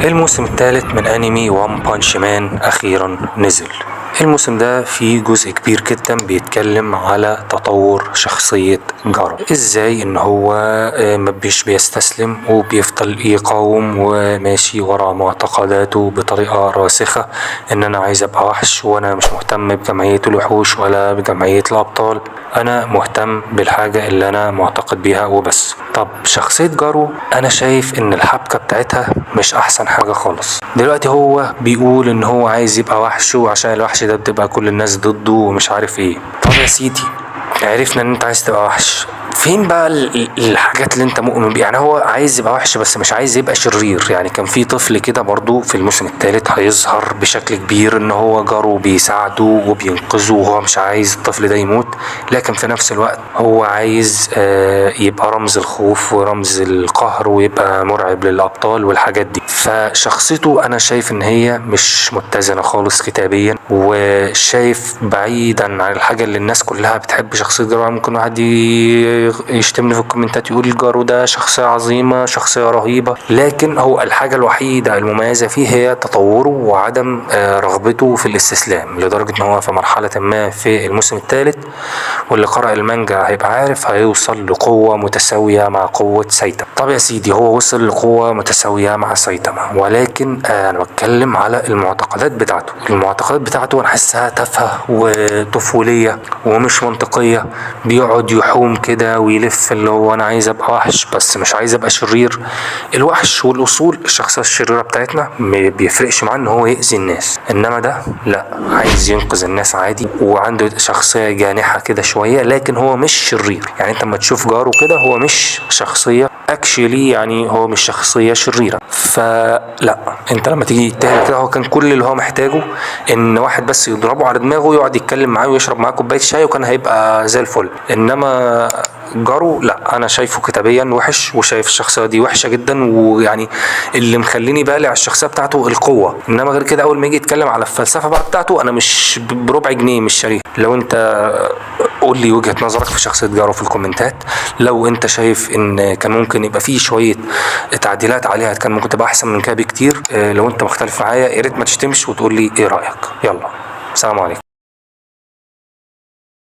الموسم الثالث من انمي وان بانش مان اخيرا نزل. الموسم ده فيه جزء كبير جدا بيتكلم على تطور شخصية جارو، ازاي ان هو مبيش بيستسلم وبيفضل يقاوم وماشي ورا معتقداته بطريقة راسخة ان انا عايز ابقى وحش وانا مش مهتم بجمعية الوحوش ولا بجمعية الابطال، انا مهتم بالحاجة اللي انا معتقد بيها وبس. طب شخصية جارو انا شايف ان الحبكة بتاعتها مش احسن حاجة خالص. دلوقتي هو بيقول ان هو عايز يبقى وحش وعشان الوحش ده بتبقى كل الناس ضده ومش عارف ايه. طب يا سيدي عرفنا ان انت عايز تبقى وحش، فين بقى الحاجات اللي انت مؤمن بيها؟ يعني هو عايز يبقى وحش بس مش عايز يبقى شرير. يعني كان في طفل كده برضو في الموسم الثالث هيظهر بشكل كبير ان هو جاره بيساعده وبينقذه وهو مش عايز الطفل ده يموت، لكن في نفس الوقت هو عايز يبقى رمز الخوف ورمز القهر ويبقى مرعب للابطال والحاجات دي. فشخصيته انا شايف ان هي مش متزنة خالص كتابيا، وشايف بعيدا عن الحاجة اللي الناس كلها بتحب شخصية جارو. ممكن واحد يشتمني في الكومنتات يقول جارو ده شخصية عظيمة شخصية رهيبة، لكن هو الحاجة الوحيدة المميزة فيه هي تطوره وعدم رغبته في الاستسلام، لدرجة ان هو في مرحلة ما في الموسم الثالث واللي قرأ المانجا هيبقى عارف هيوصل لقوة متساوية مع قوة سايتاما. طب يا سيدي هو وصل لقوة متساوية مع سايتاما، ولكن انا بتكلم على المعتقدات بتاعته. المعتقدات بتاعته انا حاسها تافهة وطفولية ومش منطقية. بيقعد يحوم كده ويلف اللي هو انا عايز ابقى وحش بس مش عايز ابقى شرير. الوحش والاصول الشخصية الشريرة بتاعتنا ما بيفرقش معاه ان هو يأذي الناس، انما ده لا، عايز ينقذ الناس عادي وعنده شخصية جانحة كده شوية، لكن هو مش شرير. يعني انت لما تشوف جاره كده هو مش شخصية اكشلي، يعني هو مش شخصية شريرة. فلا، انت لما تيجي تهدى كده هو كان كل اللي هو محتاجه ان واحد بس يضربه على دماغه ويقعد يتكلم معاه ويشرب معاه كوباية شاي وكان هيبقى زي الفل. انما جارو لا، انا شايفه كتابيا وحش وشايف الشخصيه دي وحشه جدا، ويعني اللي مخليني بالي على الشخصيه بتاعته القوه، انما غير كده اول ما يجي يتكلم على الفلسفه بقى بتاعته انا مش بربع جنيه مش شاريه. لو انت قول لي وجهه نظرك في شخصيه جارو في الكومنتات. لو انت شايف ان كان ممكن يبقى فيه شويه تعديلات عليها كان ممكن تبقى احسن من كده بكتير. لو انت مختلف معايا يا ريت ما تشتمش وتقول لي ايه رايك. يلا، سلام عليكم.